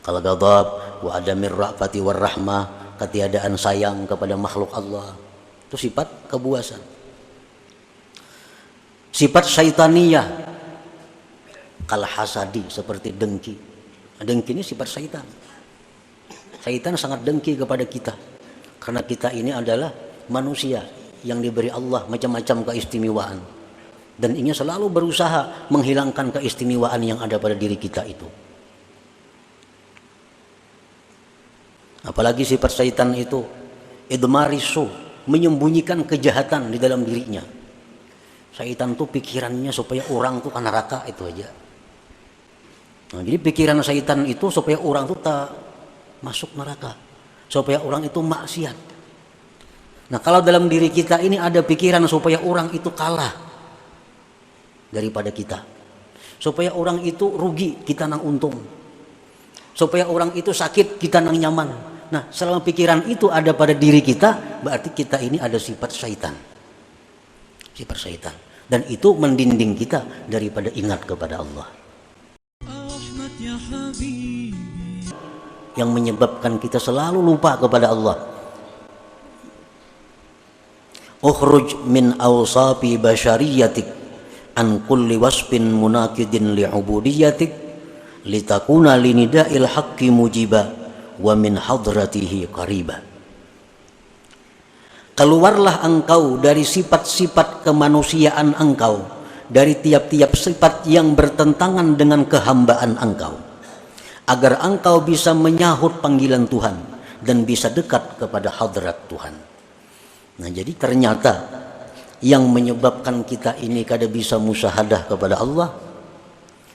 Kal ghadab wa adamir ra'fati war rahmah, ketiadaan sayang kepada makhluk Allah. Itu sifat kebuasan. Sifat syaitaniyah, kal hasadi, seperti dengki. Dengki ini sifat syaitan. Syaitan sangat dengki kepada kita karena kita ini adalah manusia yang diberi Allah macam-macam keistimewaan, dan ingin selalu berusaha menghilangkan keistimewaan yang ada pada diri kita itu. Apalagi sifat syaitan itu idmarisu, menyembunyikan kejahatan di dalam dirinya. Syaitan tuh pikirannya supaya orang tuh ke neraka, itu aja. Nah, jadi pikiran syaitan itu supaya orang tuh tak masuk neraka, supaya orang itu maksiat. Nah, kalau dalam diri kita ini ada pikiran supaya orang itu kalah daripada kita, supaya orang itu rugi, kita nang untung, supaya orang itu sakit, kita nang nyaman. Nah, selama pikiran itu ada pada diri kita, berarti kita ini ada sifat syaitan. Sifat syaitan. Dan itu mendinding kita daripada ingat kepada Allah. Yang menyebabkan kita selalu lupa kepada Allah. Ukhruj min awsafi basyariyatik an kulli wasfin munakidin li'ubudiyatik litakuna linida'il haqqi mujiba wa min hadratihi qariba. Keluarlah engkau dari sifat-sifat kemanusiaan engkau, dari tiap-tiap sifat yang bertentangan dengan kehambaan engkau, agar engkau bisa menyahut panggilan Tuhan dan bisa dekat kepada hadrat Tuhan. Nah, jadi ternyata yang menyebabkan kita ini kada bisa musyahadah kepada Allah,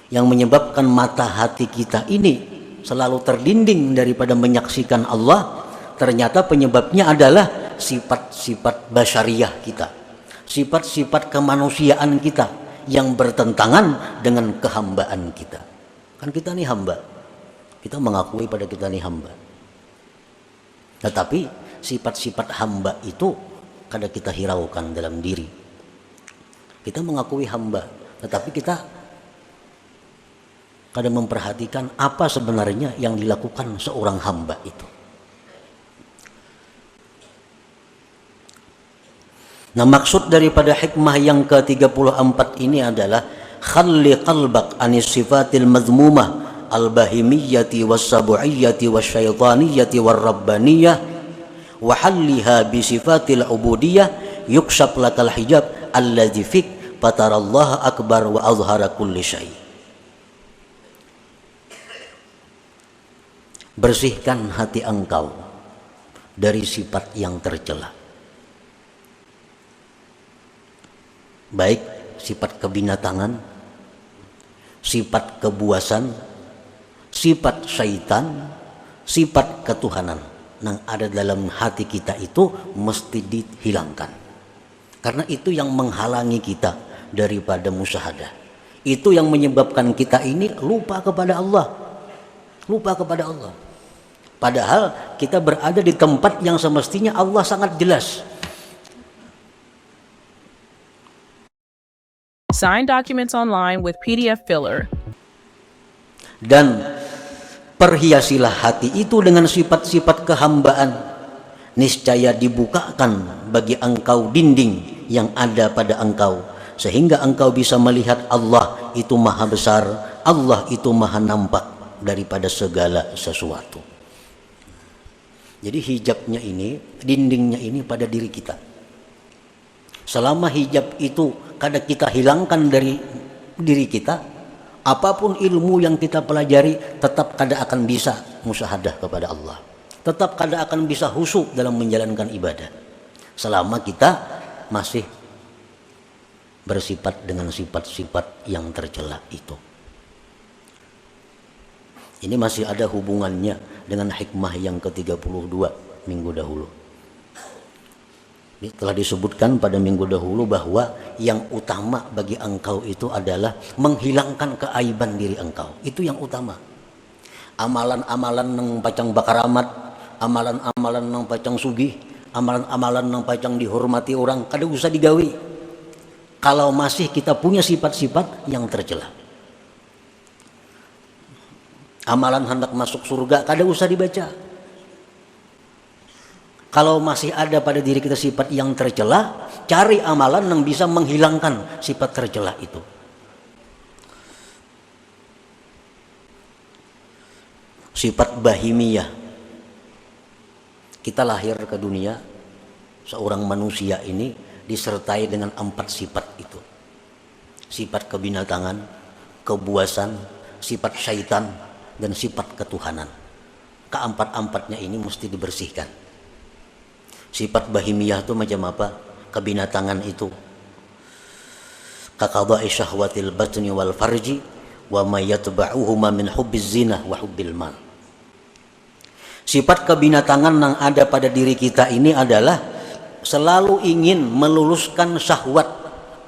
yang menyebabkan mata hati kita ini selalu terdinding daripada menyaksikan Allah, ternyata penyebabnya adalah sifat-sifat basyariah kita, sifat-sifat kemanusiaan kita yang bertentangan dengan kehambaan kita. Kan kita ini hamba, kita mengakui pada kita ini hamba. Tetapi sifat-sifat hamba itu kadang kita hiraukan dalam diri. Kita mengakui hamba, tetapi kita kadang memperhatikan apa sebenarnya yang dilakukan seorang hamba itu. Nah, maksud daripada hikmah yang ke-34 ini adalah khalli qalbak anis sifatil madhmumah al-bahimiyyati was-sabu'iyyati wasyaitaniyati war-rabbaniyah wa halliha bi sifatil ubudiyah yukshaf lakal hijab alladzi fik fatarallaha akbar wa azhara kulli syai'. Bersihkan hati engkau dari sifat yang tercela, baik sifat kebinatangan, sifat kebuasan, sifat syaitan, sifat ketuhanan yang ada dalam hati kita itu mesti dihilangkan. Karena itu yang menghalangi kita daripada musyahadah. Itu yang menyebabkan kita ini lupa kepada Allah. Lupa kepada Allah. Padahal kita berada di tempat yang semestinya Allah sangat jelas. Sign documents online with PDF filler. Dan perhiasilah hati itu dengan sifat-sifat kehambaan. Niscaya dibukakan bagi engkau dinding yang ada pada engkau, sehingga engkau bisa melihat Allah itu maha besar, Allah itu maha nampak daripada segala sesuatu. Jadi hijabnya ini, dindingnya ini pada diri kita. Selama hijab itu kadang kita hilangkan dari diri kita, apapun ilmu yang kita pelajari tetap kadang akan bisa musyahadah kepada Allah, tetap kadang akan bisa khusyuk dalam menjalankan ibadah, selama kita masih bersifat dengan sifat-sifat yang tercela itu. Ini masih ada hubungannya dengan hikmah yang ke-32 minggu dahulu. Telah disebutkan pada minggu dahulu bahwa yang utama bagi engkau itu adalah menghilangkan keaiban diri engkau. Itu yang utama. Amalan-amalan nang pacang bakaramat, amalan-amalan nang pacang sugih, amalan-amalan nang pacang dihormati orang, kada usah digawi kalau masih kita punya sifat-sifat yang tercela. Amalan hendak masuk surga kada usah dibaca. Kalau masih ada pada diri kita sifat yang tercela, cari amalan yang bisa menghilangkan sifat tercela itu. Sifat bahimiyah. Kita lahir ke dunia, seorang manusia ini disertai dengan 4 sifat itu. Sifat kebinatangan, kebuasan, sifat syaitan, dan sifat ketuhanan. Keempat-empatnya ini mesti dibersihkan. Sifat bahimiyah itu macam apa? Kebinatangan itu kaqada'i syahwatil batni wal farji wa ma yatba'uhuma min hubbiz zina wa hubbil mal. Sifat kebinatangan yang ada pada diri kita ini adalah selalu ingin meluluskan syahwat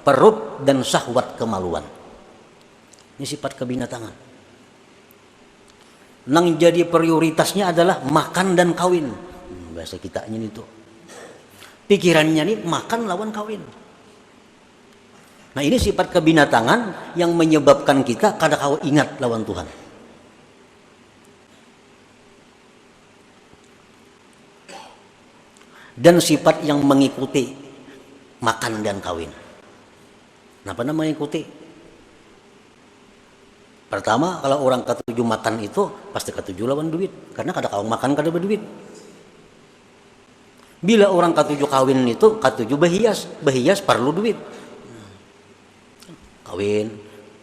perut dan syahwat kemaluan. Ini sifat kebinatangan. Yang jadi prioritasnya adalah makan dan kawin. Bahasa kitanya itu. Pikirannya nih makan lawan kawin. Nah ini sifat kebinatangan yang menyebabkan kita kadang-kadang ingat lawan Tuhan. Dan sifat yang mengikuti makan dan kawin. Kenapa namanya mengikuti? Pertama, kalau orang ketujuh makan itu pasti ketujuh lawan duit, karena kadang-kadang makan kada berduit. Bila orang ketujuh kawin itu ketujuh bahias perlu duit. Kawin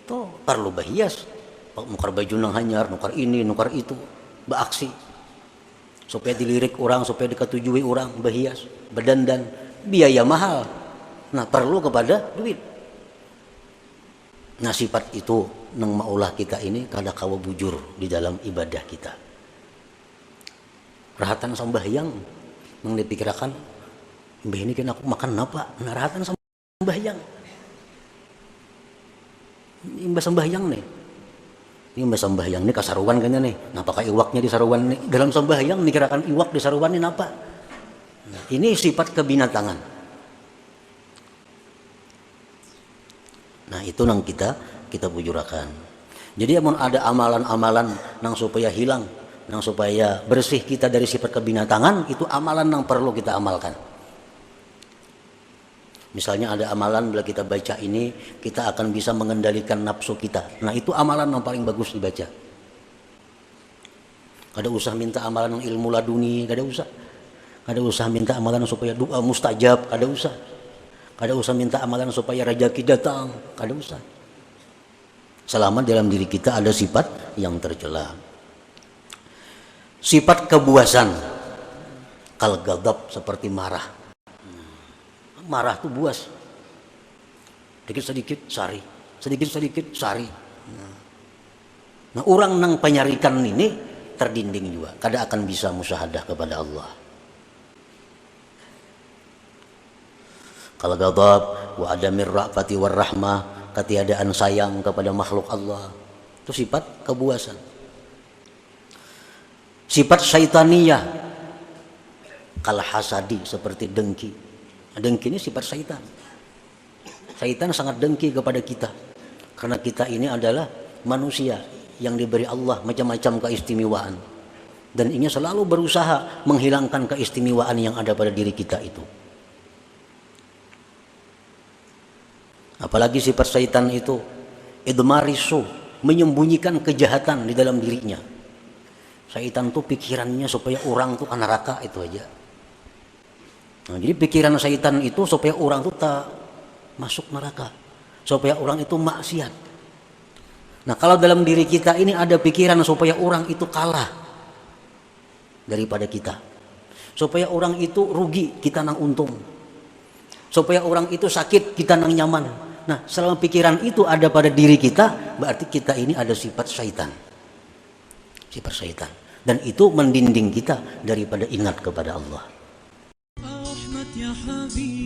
tuh perlu bahias, nukar baju nang hanyar, nukar ini, nukar itu, beraksi. Supaya dilirik orang, supaya diketujui orang, bahias, berdandan, biaya mahal. Nah perlu kepada duit. Nah sifat itu nang maulah kita ini kada kawa bujur di dalam ibadah kita. Rahatan sambahyang nang dipikirkan, mbah ini kan aku makan apa? Nah rahatan sambahyang. Imbas sambahyang nih. Ini mbak sambahyang ini kasaruan kayaknya nih. Nah pakai iwaknya di saruan nih. Dalam sambahyang dikirakan iwak di saruan ini apa? Nah, ini sifat kebinatangan. Nah itu yang kita bujurakan. Jadi ada amalan-amalan yang supaya hilang, yang supaya bersih kita dari sifat kebinatangan, itu amalan yang perlu kita amalkan. Misalnya ada amalan bila kita baca ini kita akan bisa mengendalikan nafsu kita. Nah itu amalan yang paling bagus dibaca. Kada usah minta amalan yang ilmu laduni, kada usah. Kada usah minta amalan supaya doa mustajab, kada usah. Kada usah minta amalan supaya rezeki datang, kada usah. Selama dalam diri kita ada sifat yang tercela. Sifat kebuasan, kal ghadab seperti marah. Marah tuh buas, sedikit-sedikit sari, sedikit-sedikit sari. Nah orang nang penyarikan ini terdinding juga, kada akan bisa musyahadah kepada Allah. Kalau ghadab wa adamir ra'fati war rahmah, ketiadaan sayang kepada makhluk Allah, itu sifat kebuasan. Sifat syaitaniyah, kal hasadi seperti dengki. Dengki ini sifat syaitan. Syaitan sangat dengki kepada kita karena kita ini adalah manusia yang diberi Allah macam-macam keistimewaan, dan ini selalu berusaha menghilangkan keistimewaan yang ada pada diri kita itu. Apalagi sifat syaitan itu idmarisu, menyembunyikan kejahatan di dalam dirinya. Syaitan tuh pikirannya supaya orang tuh ke neraka itu aja. Nah, jadi pikiran syaitan itu supaya orang itu tak masuk neraka, supaya orang itu maksiat. Nah kalau dalam diri kita ini ada pikiran supaya orang itu kalah daripada kita, supaya orang itu rugi kita nang untung, supaya orang itu sakit kita nang nyaman. Nah selama pikiran itu ada pada diri kita, berarti kita ini ada sifat syaitan, sifat syaitan, dan itu mendinding kita daripada ingat kepada Allah. يا حبيبي